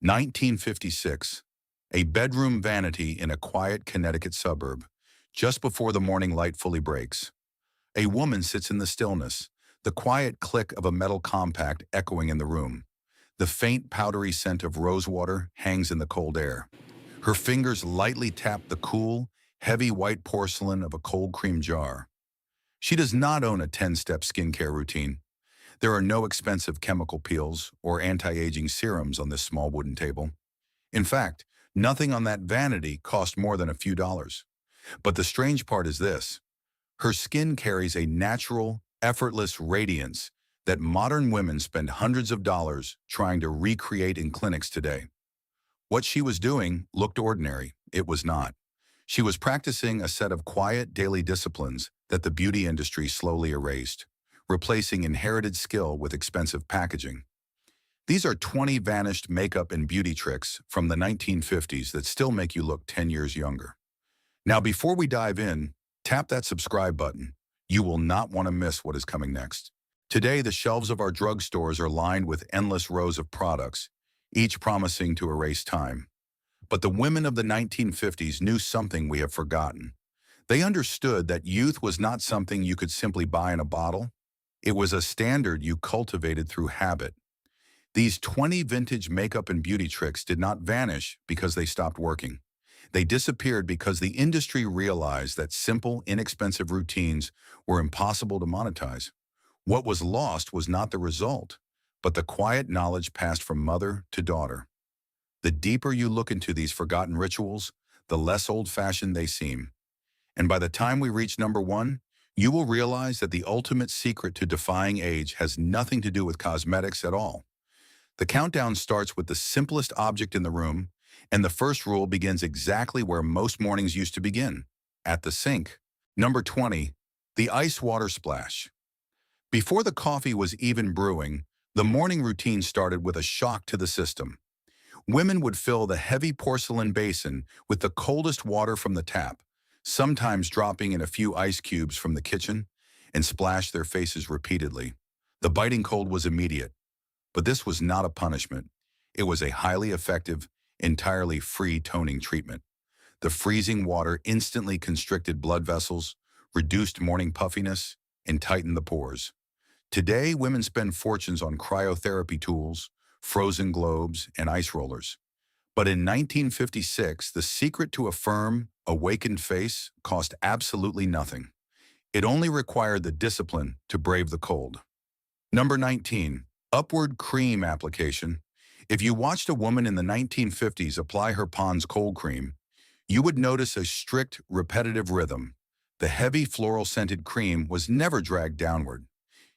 1956. A bedroom vanity in a quiet Connecticut suburb, just before the morning light fully breaks. A woman sits in the stillness, the quiet click of a metal compact echoing in the room. The faint powdery scent of rosewater hangs in the cold air. Her fingers lightly tap the cool, heavy white porcelain of a cold cream jar. She does not own a 10-step skincare routine. There are no expensive chemical peels or anti-aging serums on this small wooden table. In fact, nothing on that vanity cost more than a few dollars. But the strange part is this: her skin carries a natural, effortless radiance that modern women spend hundreds of dollars trying to recreate in clinics today. What she was doing looked ordinary. It was not. She was practicing a set of quiet daily disciplines that the beauty industry slowly erased, replacing inherited skill with expensive packaging. These are 20 vanished makeup and beauty tricks from the 1950s that still make you look 10 years younger. Now, before we dive in, tap that subscribe button. You will not want to miss what is coming next. Today, the shelves of our drugstores are lined with endless rows of products, each promising to erase time. But the women of the 1950s knew something we have forgotten. They understood that youth was not something you could simply buy in a bottle. It was a standard you cultivated through habit. These 20 vintage makeup and beauty tricks did not vanish because they stopped working. They disappeared because the industry realized that simple, inexpensive routines were impossible to monetize. What was lost was not the result, but the quiet knowledge passed from mother to daughter. The deeper you look into these forgotten rituals, the less old-fashioned they seem. And by the time we reach number one, you will realize that the ultimate secret to defying age has nothing to do with cosmetics at all. The countdown starts with the simplest object in the room, and the first rule begins exactly where most mornings used to begin, at the sink. Number 20, the ice water splash. Before the coffee was even brewing, the morning routine started with a shock to the system. Women would fill the heavy porcelain basin with the coldest water from the tap, sometimes dropping in a few ice cubes from the kitchen, and splash their faces repeatedly. The biting cold was immediate. But this was not a punishment. It was a highly effective, entirely free toning treatment. The freezing water instantly constricted blood vessels, reduced morning puffiness, and tightened the pores. Today, women spend fortunes on cryotherapy tools, frozen globes, and ice rollers. But in 1956, the secret to a firm, awakened face cost absolutely nothing. It only required the discipline to brave the cold. Number 19. Upward cream application. If you watched a woman in the 1950s apply her Pond's cold cream, you would notice a strict, repetitive rhythm. The heavy floral-scented cream was never dragged downward.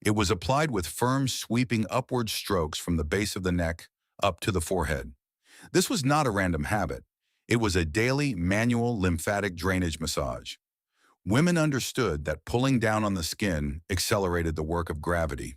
It was applied with firm, sweeping upward strokes from the base of the neck up to the forehead. This was not a random habit. It was a daily, manual lymphatic drainage massage. Women understood that pulling down on the skin accelerated the work of gravity.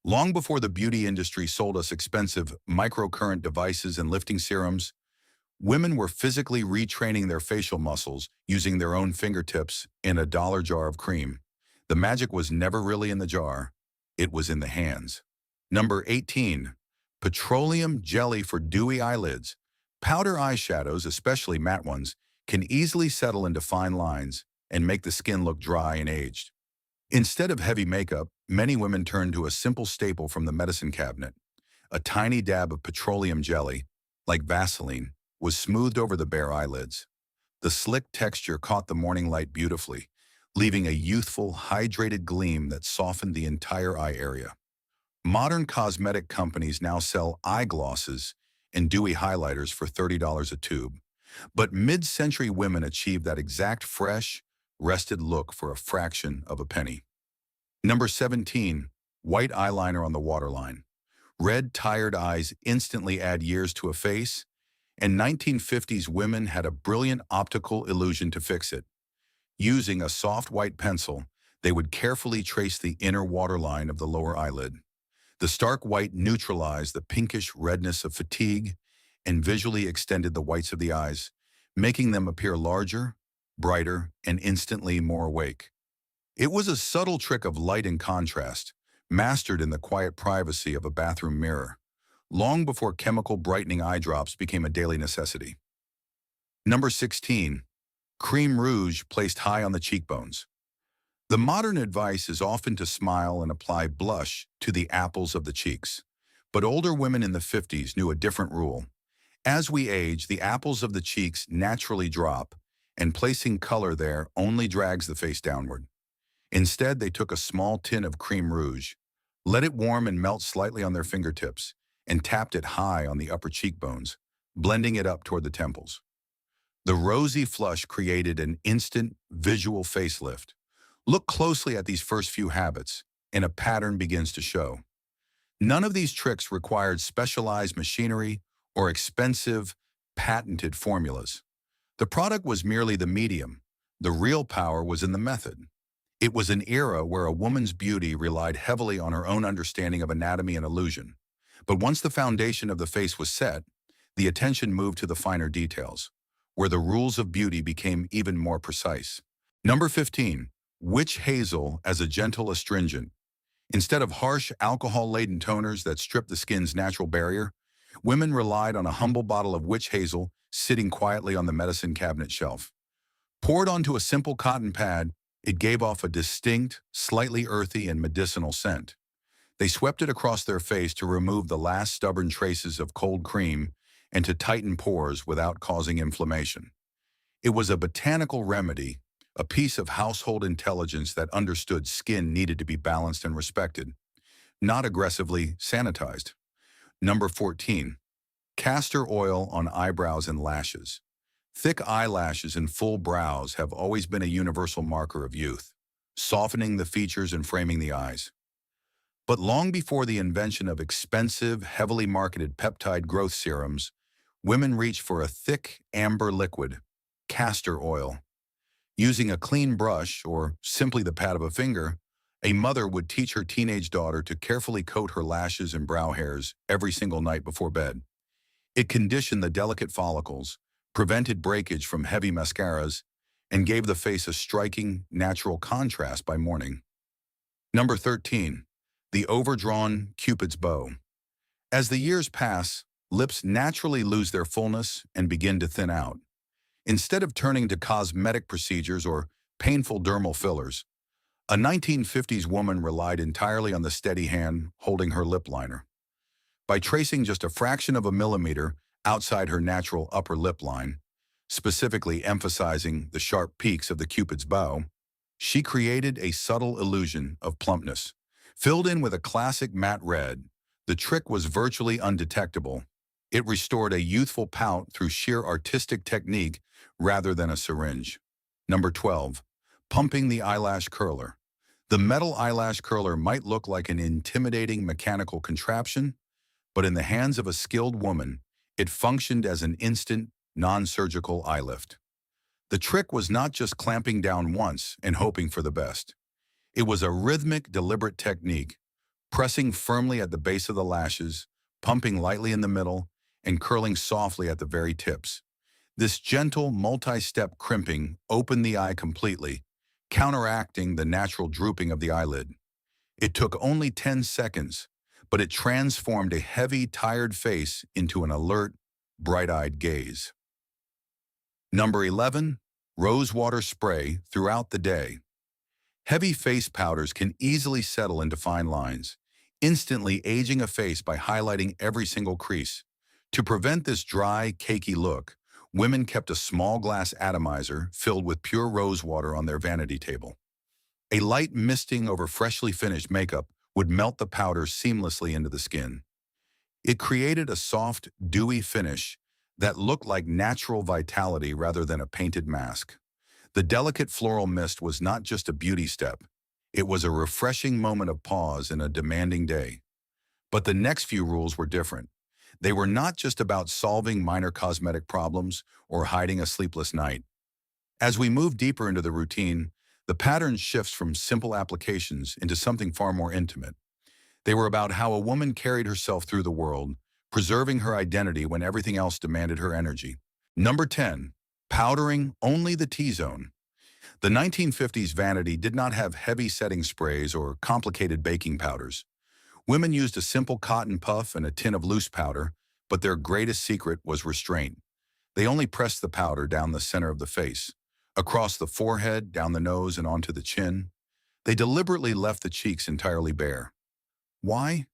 Long before the beauty industry sold us expensive microcurrent devices and lifting serums, women were physically retraining their facial muscles using their own fingertips in a dollar jar of cream. The magic was never really in the jar. It was in the hands. Number 18. Petroleum jelly for dewy eyelids. Powder eyeshadows, especially matte ones, can easily settle into fine lines and make the skin look dry and aged. Instead of heavy makeup, many women turn to a simple staple from the medicine cabinet. A tiny dab of petroleum jelly, like Vaseline, was smoothed over the bare eyelids. The slick texture caught the morning light beautifully, leaving a youthful, hydrated gleam that softened the entire eye area. Modern cosmetic companies now sell eye glosses and dewy highlighters for $30 a tube. But mid-century women achieved that exact fresh, rested look for a fraction of a penny. Number 17. White eyeliner on the waterline. Red, tired eyes instantly add years to a face, and 1950s women had a brilliant optical illusion to fix it. Using a soft white pencil, they would carefully trace the inner waterline of the lower eyelid. The stark white neutralized the pinkish redness of fatigue and visually extended the whites of the eyes, making them appear larger, brighter, and instantly more awake. It was a subtle trick of light and contrast, mastered in the quiet privacy of a bathroom mirror. long before chemical brightening eye drops became a daily necessity. Number 16. Cream rouge placed high on the cheekbones. The modern advice is often to smile and apply blush to the apples of the cheeks. But older women in the 50s knew a different rule. As we age, the apples of the cheeks naturally drop, and placing color there only drags the face downward. Instead, they took a small tin of cream rouge, let it warm and melt slightly on their fingertips, and tapped it high on the upper cheekbones, blending it up toward the temples. The rosy flush created an instant visual facelift. Look closely at these first few habits, and a pattern begins to show. None of these tricks required specialized machinery or expensive, patented formulas. The product was merely the medium. The real power was in the method. It was an era where a woman's beauty relied heavily on her own understanding of anatomy and illusion. But once the foundation of the face was set, the attention moved to the finer details, where the rules of beauty became even more precise. Number 15. Witch hazel as a gentle astringent. Instead of harsh, alcohol-laden toners that strip the skin's natural barrier, women relied on a humble bottle of witch hazel sitting quietly on the medicine cabinet shelf. Poured onto a simple cotton pad, it gave off a distinct, slightly earthy and medicinal scent. They swept it across their face to remove the last stubborn traces of cold cream and to tighten pores without causing inflammation. It was a botanical remedy, a piece of household intelligence that understood skin needed to be balanced and respected, not aggressively sanitized. Number 14. Castor oil on eyebrows and lashes. Thick eyelashes and full brows have always been a universal marker of youth, softening the features and framing the eyes. But long before the invention of expensive, heavily marketed peptide growth serums, women reached for a thick, amber liquid, castor oil. Using a clean brush or simply the pad of a finger, a mother would teach her teenage daughter to carefully coat her lashes and brow hairs every single night before bed. It conditioned the delicate follicles, prevented breakage from heavy mascaras, and gave the face a striking, natural contrast by morning. Number 13. The overdrawn Cupid's bow. As the years pass, lips naturally lose their fullness and begin to thin out. Instead of turning to cosmetic procedures or painful dermal fillers, a 1950s woman relied entirely on the steady hand holding her lip liner. By tracing just a fraction of a millimeter outside her natural upper lip line, specifically emphasizing the sharp peaks of the Cupid's bow, she created a subtle illusion of plumpness. Filled in with a classic matte red, the trick was virtually undetectable. It restored a youthful pout through sheer artistic technique rather than a syringe. Number 12. Pumping the eyelash curler. The metal eyelash curler might look like an intimidating mechanical contraption, but in the hands of a skilled woman, it functioned as an instant, non-surgical eye lift. The trick was not just clamping down once and hoping for the best. It was a rhythmic, deliberate technique, pressing firmly at the base of the lashes, pumping lightly in the middle, and curling softly at the very tips. This gentle, multi-step crimping opened the eye completely, counteracting the natural drooping of the eyelid. It took only 10 seconds, but it transformed a heavy, tired face into an alert, bright-eyed gaze. Number 11. Rosewater spray throughout the day. Heavy face powders can easily settle into fine lines, instantly aging a face by highlighting every single crease. To prevent this dry, cakey look, women kept a small glass atomizer filled with pure rose water on their vanity table. A light misting over freshly finished makeup would melt the powder seamlessly into the skin. It created a soft, dewy finish that looked like natural vitality rather than a painted mask. The delicate floral mist was not just a beauty step. It was a refreshing moment of pause in a demanding day. But the next few rules were different. They were not just about solving minor cosmetic problems or hiding a sleepless night. As we move deeper into the routine, the pattern shifts from simple applications into something far more intimate. They were about how a woman carried herself through the world, preserving her identity when everything else demanded her energy. Number 10. Powdering only the T-zone. The 1950s vanity did not have heavy setting sprays or complicated baking powders. Women used a simple cotton puff and a tin of loose powder, but their greatest secret was restraint. They only pressed the powder down the center of the face, across the forehead, down the nose, and onto the chin. They deliberately left the cheeks entirely bare. Why?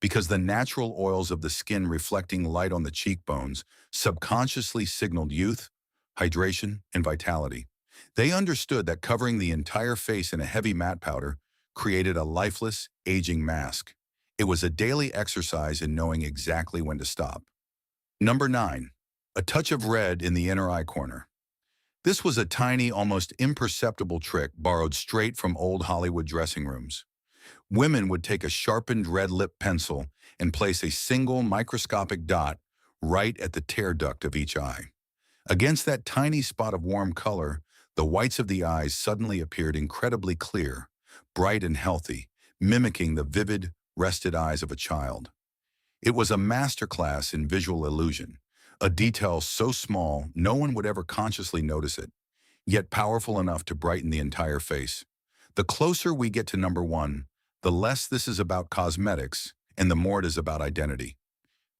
Because the natural oils of the skin reflecting light on the cheekbones subconsciously signaled youth, hydration, and vitality. They understood that covering the entire face in a heavy matte powder created a lifeless, aging mask. It was a daily exercise in knowing exactly when to stop. Number 9. A touch of red in the inner eye corner. This was a tiny, almost imperceptible trick borrowed straight from old Hollywood dressing rooms. Women would take a sharpened red lip pencil and place a single microscopic dot right at the tear duct of each eye. Against that tiny spot of warm color, the whites of the eyes suddenly appeared incredibly clear, bright and healthy, mimicking the vivid, rested eyes of a child. It was a masterclass in visual illusion, a detail so small no one would ever consciously notice it, yet powerful enough to brighten the entire face. The closer we get to number 1, the less this is about cosmetics and the more it is about identity.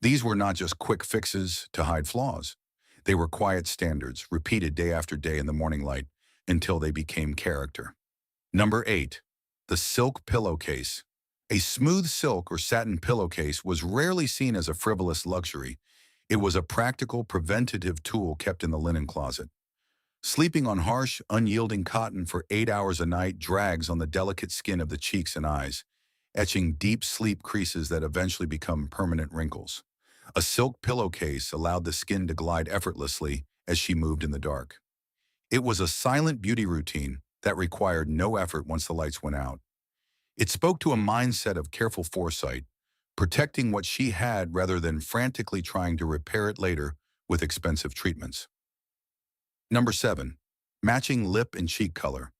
These were not just quick fixes to hide flaws. They were quiet standards, repeated day after day in the morning light until they became character. Number 8. The silk pillowcase. A smooth silk or satin pillowcase was rarely seen as a frivolous luxury. It was a practical preventative tool kept in the linen closet. Sleeping on harsh, unyielding cotton for 8 hours a night drags on the delicate skin of the cheeks and eyes, etching deep sleep creases that eventually become permanent wrinkles. A silk pillowcase allowed the skin to glide effortlessly as she moved in the dark. It was a silent beauty routine that required no effort once the lights went out. It spoke to a mindset of careful foresight, protecting what she had rather than frantically trying to repair it later with expensive treatments. Number 7. Matching lip and cheek color.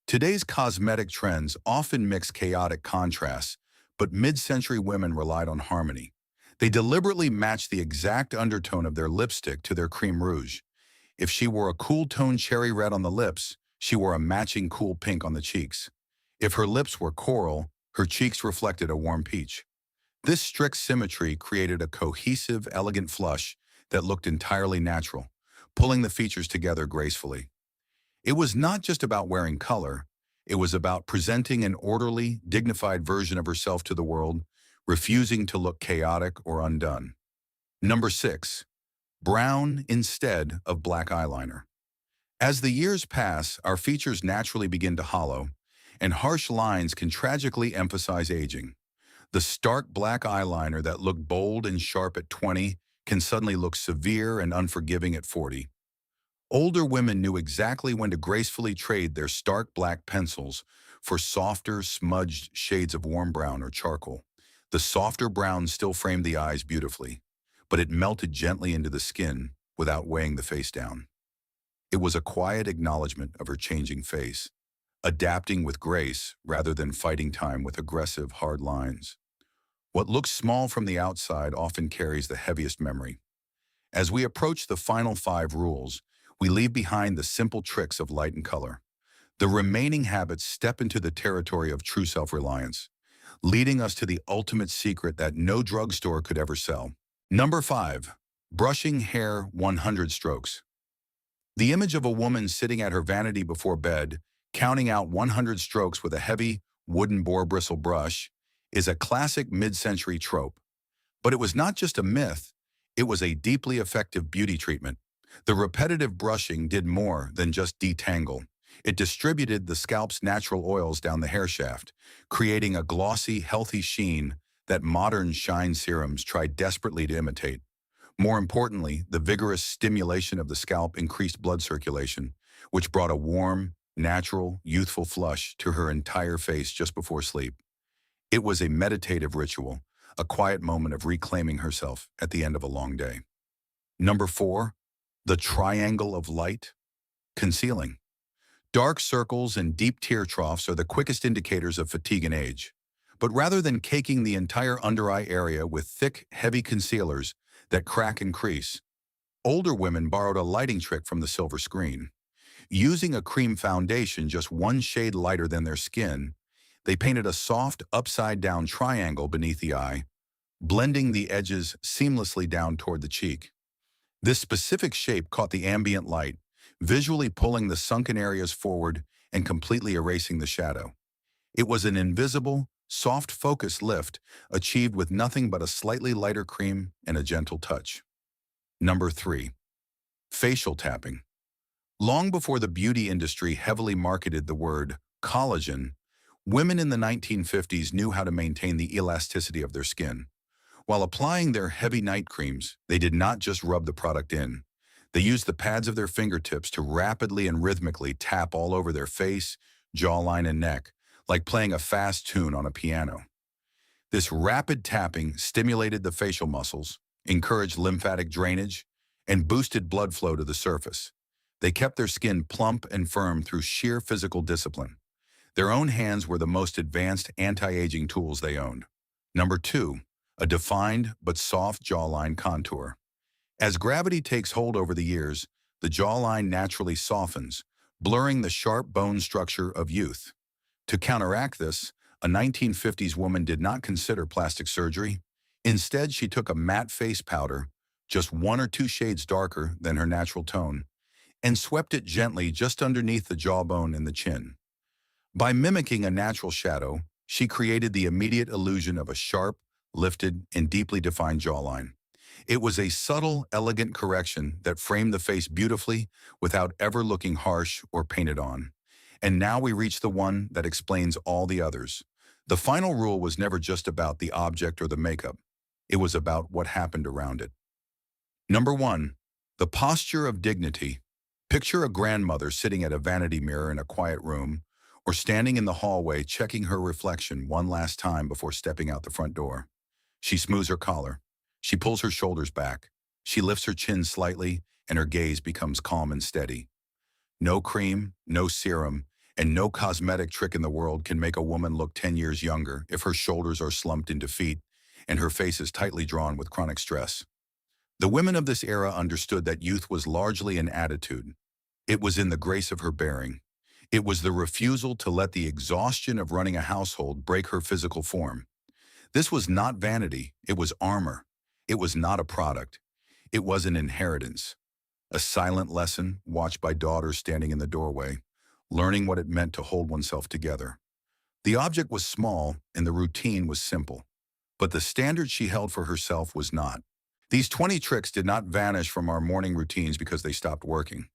Today's cosmetic trends often mix chaotic contrasts, but mid-century women relied on harmony. They deliberately matched the exact undertone of their lipstick to their cream rouge. If she wore a cool toned cherry red on the lips, she wore a matching cool pink on the cheeks. If her lips were coral, her cheeks reflected a warm peach. This strict symmetry created a cohesive, elegant flush that looked entirely natural, pulling the features together gracefully. It was not just about wearing color, it was about presenting an orderly, dignified version of herself to the world, refusing to look chaotic or undone. Number 6. Brown instead of black eyeliner. As the years pass, our features naturally begin to hollow, and harsh lines can tragically emphasize aging. The stark black eyeliner that looked bold and sharp at 20 can suddenly look severe and unforgiving at 40. Older women knew exactly when to gracefully trade their stark black pencils for softer, smudged shades of warm brown or charcoal. The softer brown still framed the eyes beautifully, but it melted gently into the skin without weighing the face down. It was a quiet acknowledgement of her changing face, adapting with grace rather than fighting time with aggressive, hard lines. What looks small from the outside often carries the heaviest memory. As we approach the final 5 rules, we leave behind the simple tricks of light and color. The remaining habits step into the territory of true self-reliance, leading us to the ultimate secret that no drugstore could ever sell. Number 5. Brushing hair 100 strokes. The image of a woman sitting at her vanity before bed, counting out 100 strokes with a heavy, wooden boar bristle brush, is a classic mid-century trope. But it was not just a myth, it was a deeply effective beauty treatment. The repetitive brushing did more than just detangle. It distributed the scalp's natural oils down the hair shaft, creating a glossy, healthy sheen that modern shine serums try desperately to imitate. More importantly, the vigorous stimulation of the scalp increased blood circulation, which brought a warm, natural, youthful flush to her entire face just before sleep. It was a meditative ritual, a quiet moment of reclaiming herself at the end of a long day. Number 4. The triangle of light, concealing. Dark circles and deep tear troughs are the quickest indicators of fatigue and age. But rather than caking the entire under-eye area with thick, heavy concealers that crack and crease, older women borrowed a lighting trick from the silver screen. Using a cream foundation just one shade lighter than their skin, They painted a soft, upside-down triangle beneath the eye, blending the edges seamlessly down toward the cheek. This specific shape caught the ambient light, visually pulling the sunken areas forward and completely erasing the shadow. It was an invisible, soft focus lift achieved with nothing but a slightly lighter cream and a gentle touch. Number 3. Facial tapping. Long before the beauty industry heavily marketed the word collagen, women in the 1950s knew how to maintain the elasticity of their skin. While applying their heavy night creams, they did not just rub the product in. They used the pads of their fingertips to rapidly and rhythmically tap all over their face, jawline, and neck, like playing a fast tune on a piano. This rapid tapping stimulated the facial muscles, encouraged lymphatic drainage, and boosted blood flow to the surface. They kept their skin plump and firm through sheer physical discipline. Their own hands were the most advanced anti-aging tools they owned. Number 2. A defined but soft jawline contour. As gravity takes hold over the years, the jawline naturally softens, blurring the sharp bone structure of youth. To counteract this, a 1950s woman did not consider plastic surgery. Instead, she took a matte face powder, just 1 or 2 shades darker than her natural tone, and swept it gently just underneath the jawbone and the chin. By mimicking a natural shadow, she created the immediate illusion of a sharp, lifted, and deeply defined jawline. It was a subtle, elegant correction that framed the face beautifully without ever looking harsh or painted on. And now we reach the one that explains all the others. The final rule was never just about the object or the makeup. It was about what happened around it. Number 1. The posture of dignity. Picture a grandmother sitting at a vanity mirror in a quiet room, or standing in the hallway checking her reflection one last time before stepping out the front door. She smooths her collar. She pulls her shoulders back. She lifts her chin slightly, and her gaze becomes calm and steady. No cream, no serum, and no cosmetic trick in the world can make a woman look 10 years younger if her shoulders are slumped in defeat and her face is tightly drawn with chronic stress. The women of this era understood that youth was largely an attitude. It was in the grace of her bearing. It was the refusal to let the exhaustion of running a household break her physical form. This was not vanity, it was armor. It was not a product. It was an inheritance. A silent lesson watched by daughters standing in the doorway, learning what it meant to hold oneself together. The object was small and the routine was simple, but the standard she held for herself was not. These 20 tricks did not vanish from our morning routines because they stopped working.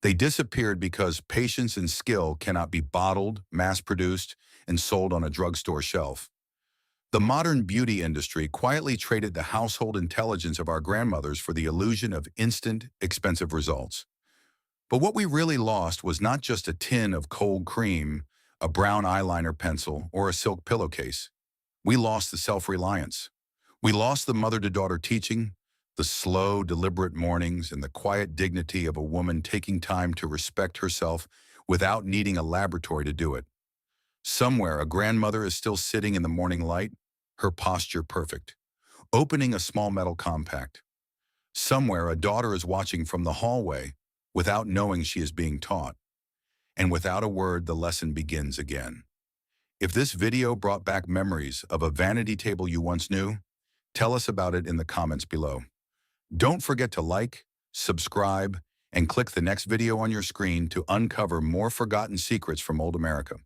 They disappeared because patience and skill cannot be bottled, mass-produced, and sold on a drugstore shelf. The modern beauty industry quietly traded the household intelligence of our grandmothers for the illusion of instant, expensive results. But what we really lost was not just a tin of cold cream, a brown eyeliner pencil, or a silk pillowcase. We lost the self-reliance. We lost the mother-to-daughter teaching, the slow, deliberate mornings, and the quiet dignity of a woman taking time to respect herself without needing a laboratory to do it. Somewhere, a grandmother is still sitting in the morning light, her posture perfect, opening a small metal compact. Somewhere, a daughter is watching from the hallway without knowing she is being taught. And without a word, the lesson begins again. If this video brought back memories of a vanity table you once knew, tell us about it in the comments below. Don't forget to like, subscribe, and click the next video on your screen to uncover more forgotten secrets from old America.